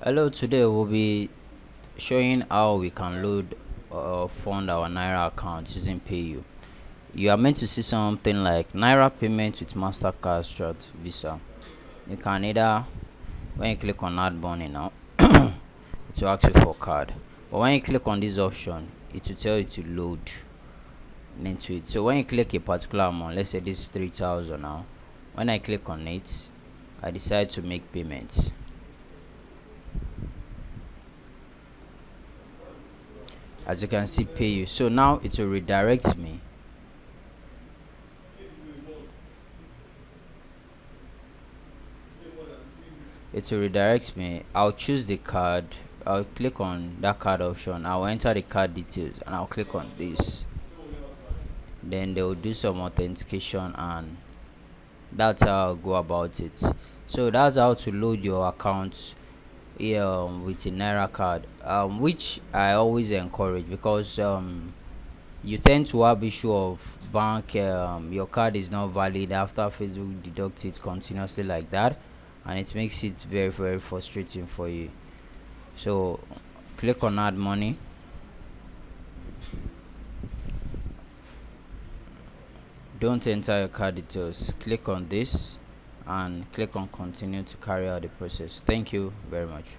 Hello, today we'll be showing how we can load or fund our Naira account using PayU. You are meant to see something like Naira payment with MasterCard Strat Visa. You can either, when you click on add money now, it will ask you for card. But when you click on this option, it will tell you to load into it. So when you click a particular amount, let's say this is 3,000 now. When I click on it, I decide to make payments. As you can see, PayU. So now it will redirect me I'll choose the card. I'll click on that card option. I'll enter the card details and I'll click on this. Then they will do some authentication, and that's how I'll go about it. So that's how to load your account with a Naira card, which I always encourage, because you tend to have issue of bank, your card is not valid after Facebook deducts it continuously like that, and it makes it very very frustrating for you. So click on add money. Don't enter your card details. Click on this and click on continue to carry out the process. Thank you very much.